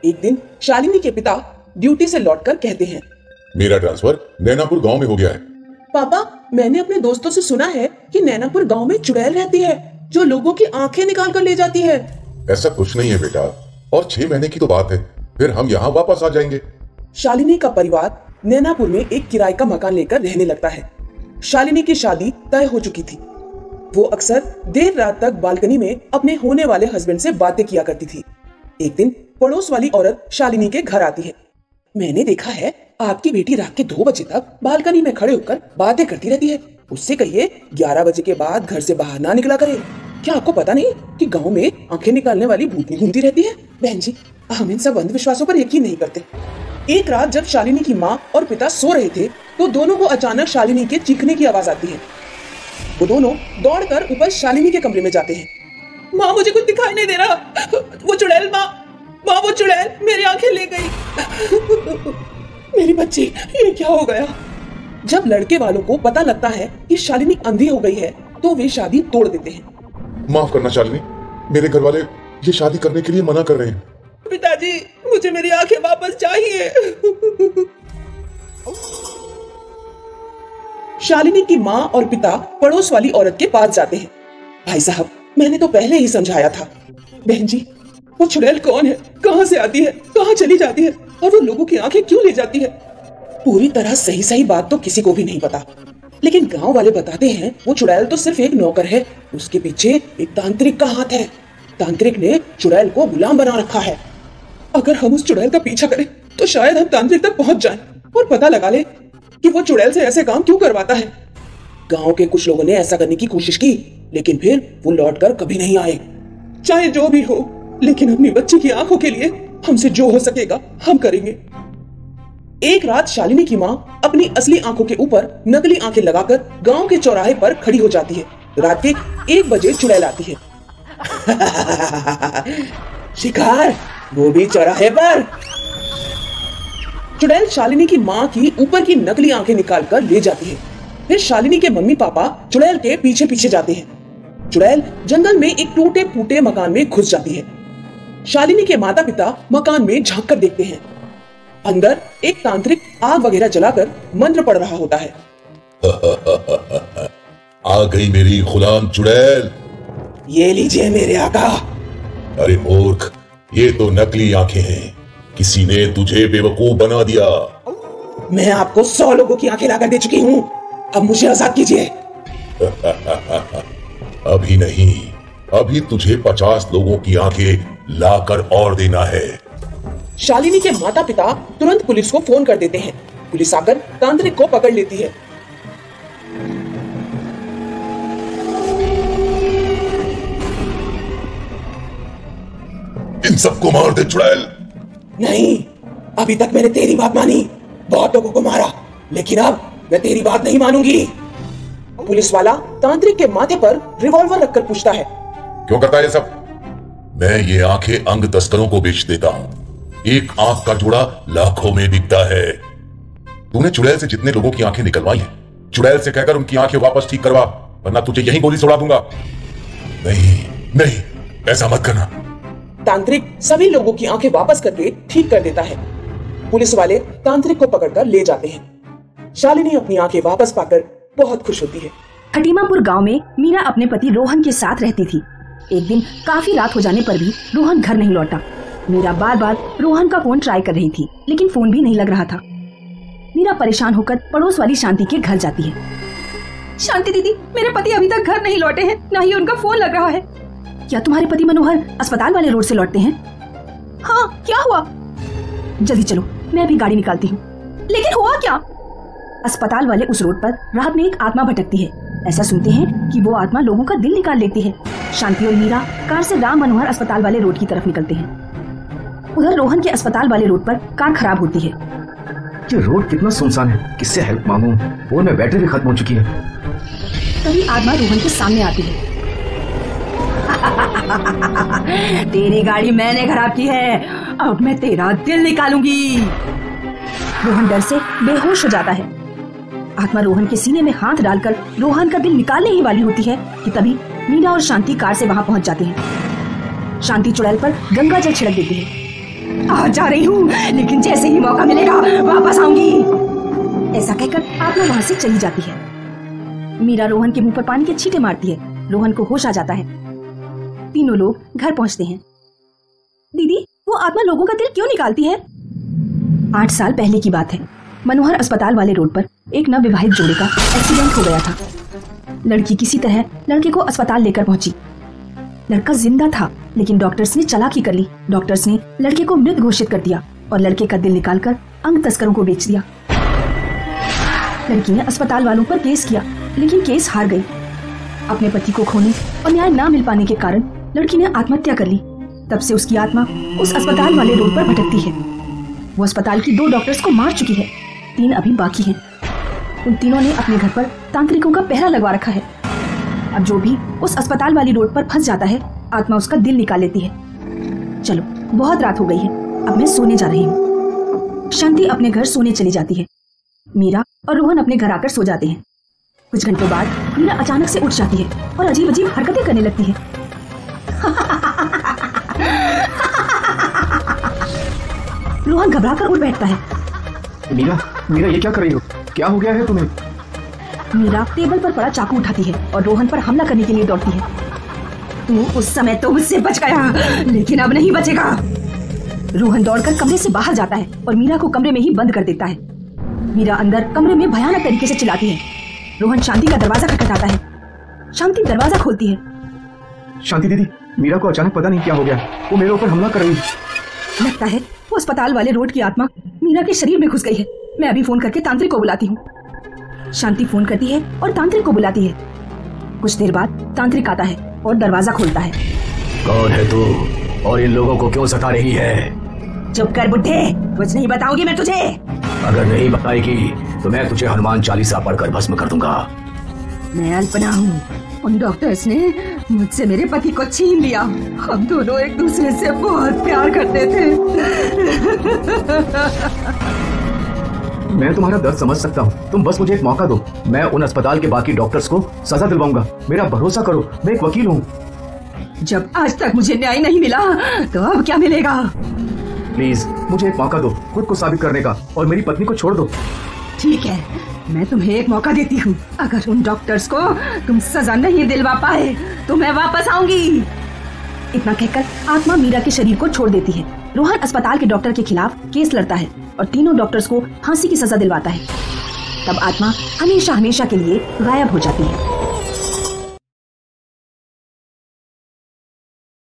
एक दिन शालिनी के पिता ड्यूटी से लौटकर कहते हैं, मेरा ट्रांसफर नैनापुर गांव में हो गया है। पापा, मैंने अपने दोस्तों से सुना है कि नैनापुर गांव में चुड़ैल रहती है जो लोगों की आंखें निकाल कर ले जाती है। ऐसा कुछ नहीं है बेटा, और 6 महीने की तो बात है, फिर हम यहाँ वापस आ जाएंगे। शालिनी का परिवार नैनापुर में एक किराए का मकान लेकर रहने लगता है। शालिनी की शादी तय हो चुकी थी। वो अक्सर देर रात तक बालकनी में अपने होने वाले हस्बैंड से बातें किया करती थी। एक दिन पड़ोस वाली औरत शालिनी के घर आती है। मैंने देखा है आपकी बेटी रात के 2 बजे तक बालकनी में खड़े होकर बातें करती रहती है। उससे कहिए 11 बजे के बाद घर से बाहर ना निकला करे। क्या आपको पता नहीं कि गांव में आंखें निकालने वाली भूतनी घूमती रहती है? बहन जी, हम इन सब अंधविश्वासों पर यकीन नहीं करते। एक रात जब शालिनी की माँ और पिता सो रहे थे तो दोनों को अचानक शालिनी के चीखने की आवाज आती है। वो दोनों दौड़कर ऊपर शालिनी के कमरे में जाते हैं। माँ, मुझे कुछ दिखाई नहीं दे रहा। वो चुड़ैल, माँ वो चुड़ैल मेरी आंखें ले गई। मेरी बच्ची, ये क्या हो गया? जब लड़के वालों को पता लगता है कि शालिनी अंधी हो गई है तो वे शादी तोड़ देते हैं। माफ करना शालिनी, मेरे घर वाले ये शादी करने के लिए मना कर रहे हैं। पिताजी, मुझे मेरी आंखें वापस चाहिए। शालिनी की माँ और पिता पड़ोस वाली औरत के पास जाते हैं। भाई साहब, मैंने तो पहले ही समझाया था। बहन जी, वो चुड़ैल कौन है, कहाँ से आती है, कहाँ चली जाती है और वो लोगों की आंखें क्यों ले जाती है? पूरी तरह सही बात तो किसी को भी नहीं पता, लेकिन गांव वाले बताते हैं वो चुड़ैल तो सिर्फ एक नौकर है, उसके पीछे एक तांत्रिक का हाथ है। तांत्रिक ने चुड़ैल को गुलाम बना रखा है। अगर हम उस चुड़ैल का पीछा करें तो शायद हम तांत्रिक तक पहुंच जाएं और पता लगा ले कि वो चुड़ैल से ऐसे काम क्यों करवाता है। गांव के कुछ लोगों ने ऐसा करने की कोशिश की, लेकिन फिर वो लौटकर कभी नहीं आए। चाहे जो भी हो, लेकिन अपनी बच्ची की आंखों के लिए हमसे जो हो सकेगा हम करेंगे। एक रात शालिनी की माँ अपनी असली आंखों के ऊपर नकली आंखें लगाकर गांव के चौराहे पर खड़ी हो जाती है। रात के 1 बजे चुड़ैल आती है। शिकार, वो भी चौराहे पर। चुड़ैल शालिनी की माँ की ऊपर की नकली आंखें निकालकर ले जाती है। फिर शालिनी के मम्मी पापा चुड़ैल के पीछे पीछे जाते हैं। चुड़ैल जंगल में एक टूटे फूटे मकान में घुस जाती है। शालिनी के माता पिता मकान में झांक कर देखते हैं। अंदर एक तांत्रिक आग वगैरह जलाकर मंत्र पढ़ रहा होता है। आ गई मेरी गुलाम चुड़ैल। ये लीजिए मेरे आका। अरे मूर्ख, ये तो नकली आंखें हैं, किसी ने तुझे बेवकूफ बना दिया। मैं आपको 100 लोगों की आंखें लाकर दे चुकी हूँ, अब मुझे आजाद कीजिए। अभी नहीं, अभी तुझे 50 लोगों की आंखें लाकर और देना है। शालिनी के माता पिता तुरंत पुलिस को फोन कर देते हैं। पुलिस आकर तांत्रिक को पकड़ लेती है। इन सबको मार दे चुड़ैल। नहीं, अभी तक मैंने तेरी बात मानी, बहुत लोगों को मारा, लेकिन अब मैं तेरी बात नहीं मानूंगी। पुलिस वाला तांत्रिक के माथे पर रिवॉल्वर रखकर पूछता है, क्यों करता है ये सब? मैं ये आंखें अंग तस्करों को बेच देता हूँ। एक आंख का जोड़ा लाखों में बिकता है। तूने चुड़ैल से जितने लोगों की आंखें निकलवाई हैं, चुड़ैल से कहकर उनकी आंखें वापस ठीक करवा, वरना तुझे यहीं गोली छोड़ा दूंगा। नहीं नहीं, ऐसा मत करना। तांत्रिक सभी लोगों की आंखें वापस करके ठीक कर देता है। पुलिस वाले तांत्रिक को पकड़कर ले जाते हैं। शालिनी अपनी आंखें वापस पाकर बहुत खुश होती है। खटीमापुर गांव में मीरा अपने पति रोहन के साथ रहती थी। एक दिन काफी रात हो जाने पर भी रोहन घर नहीं लौटा। मीरा बार बार रोहन का फोन ट्राई कर रही थी, लेकिन फोन भी नहीं लग रहा था। मीरा परेशान होकर पड़ोस वाली शांति के घर जाती है। शांति दीदी, मेरे पति अभी तक घर नहीं लौटे हैं, न ही उनका फोन लग रहा है। क्या तुम्हारे पति मनोहर अस्पताल वाले रोड से लौटते हैं? हाँ, क्या हुआ? जल्दी चलो, मैं अभी गाड़ी निकालती हूँ। लेकिन हुआ क्या? अस्पताल वाले उस रोड पर रात में एक आत्मा भटकती है। ऐसा सुनते हैं कि वो आत्मा लोगों का दिल निकाल लेती है। शांति और मीरा कार से राम मनोहर अस्पताल वाले रोड की तरफ निकलते हैं। उधर रोहन के अस्पताल वाले रोड पर कार खराब होती है। ये रोड कितना सुनसान है, किससे हेल्प मांगूं? फोन में बैटरी भी खत्म हो चुकी है। तभी आत्मा रोहन के सामने आती है। तेरी गाड़ी मैंने खराब की है, अब मैं तेरा दिल निकालूंगी। रोहन डर से बेहोश हो जाता है। आत्मा रोहन के सीने में हाथ डालकर रोहन का दिल निकालने ही वाली होती है कि तभी मीरा और शांति कार से वहां पहुंच जाते हैं। शांति चुड़ैल पर गंगा जल छिड़क देती है। आज जा रही हूँ, लेकिन जैसे ही मौका मिलेगा वापस आऊंगी। ऐसा कहकर आत्मा वहाँ से चली जाती है। मीरा रोहन के मुंह पर पानी के छींटे मारती है। रोहन को होश आ जाता है। तीनों लोग घर पहुँचते हैं। दीदी, वो आत्मा लोगों का दिल क्यों निकालती है? 8 साल पहले की बात है। मनोहर अस्पताल वाले रोड पर एक नवविवाहित जोड़े का एक्सीडेंट हो गया था। लड़की किसी तरह लड़के को अस्पताल लेकर पहुंची। लड़का जिंदा था, लेकिन डॉक्टर्स ने चालाकी कर ली। डॉक्टर्स ने लड़के को मृत घोषित कर दिया और लड़के का दिल निकालकर अंग तस्करों को बेच दिया। लड़की ने अस्पताल वालों पर केस किया, लेकिन केस हार गई। अपने पति को खोने और न्याय न मिल पाने के कारण लड़की ने आत्महत्या कर ली। तब से उसकी आत्मा उस अस्पताल वाले रोड पर भटकती है। वो अस्पताल की 2 डॉक्टर्स को मार चुकी है, 3 अभी बाकी हैं। उन तीनों ने अपने घर पर तांत्रिकों का पहरा लगवा रखा है। अब जो भी उस अस्पताल वाली रोड पर फंस जाता है, आत्मा उसका दिल निकाल लेती है। चलो, बहुत रात हो गई है, अब मैं सोने जा रही हूँ। शांति अपने घर सोने चली जाती है। मीरा और रोहन अपने घर आकर सो जाते हैं। कुछ घंटों बाद मीरा अचानक से उठ जाती है और अजीब अजीब हरकतें करने लगती है। रोहन घबराकर उठ बैठता है। मीरा, मीरा ये क्या कर रही हो? क्या हो गया है तुम्हें? मीरा टेबल पर पड़ा चाकू उठाती है और रोहन पर हमला करने के लिए दौड़ती है। तू उस समय तो मुझसे बच गया, लेकिन अब नहीं बचेगा। रोहन दौड़कर कमरे से बाहर जाता है और मीरा को कमरे में ही बंद कर देता है। मीरा अंदर कमरे में भयानक तरीके से चिल्लाती है। रोहन शांति का दरवाजा खटखटाता है। शांति दरवाजा खोलती है। शांति दीदी, मीरा को अचानक पता नहीं क्या हो गया, वो मेरे ऊपर हमला कर रही है। लगता है वो अस्पताल वाले रोड की आत्मा मीरा के शरीर में घुस गई है। मैं अभी फोन करके तांत्रिक को बुलाती हूँ। शांति फोन करती है और तांत्रिक को बुलाती है। कुछ देर बाद तांत्रिक आता है और दरवाजा खोलता है। कौन है तू और इन लोगों को क्यों सता रही है? चुप कर बुड्ढे, कुछ नहीं बताऊंगी मैं तुझे। अगर नहीं बताएगी तो मैं तुझे हनुमान चालीसा पढ़कर भस्म कर दूंगा। मैं अल्पना हूँ। उन डॉक्टर्स ने मुझसे मेरे पति को छीन लिया। हम दोनों एक दूसरे से बहुत प्यार करते थे। मैं तुम्हारा दर्द समझ सकता हूँ, तुम बस मुझे एक मौका दो। मैं उन अस्पताल के बाकी डॉक्टर्स को सजा दिलवाऊंगा। मेरा भरोसा करो, मैं एक वकील हूँ। जब आज तक मुझे न्याय नहीं मिला तो अब क्या मिलेगा? प्लीज मुझे एक मौका दो खुद को साबित करने का, और मेरी पत्नी को छोड़ दो। ठीक है, मैं तुम्हें एक मौका देती हूँ। अगर उन डॉक्टर्स को तुम सजा नहीं दिलवा पाए तो मैं वापस आऊंगी। इतना कहकर आत्मा मीरा के शरीर को छोड़ देती है। रोहन अस्पताल के डॉक्टर के खिलाफ केस लड़ता है और तीनों डॉक्टर्स को फांसी की सजा दिलवाता है। तब आत्मा हमेशा हमेशा के लिए गायब हो जाती है।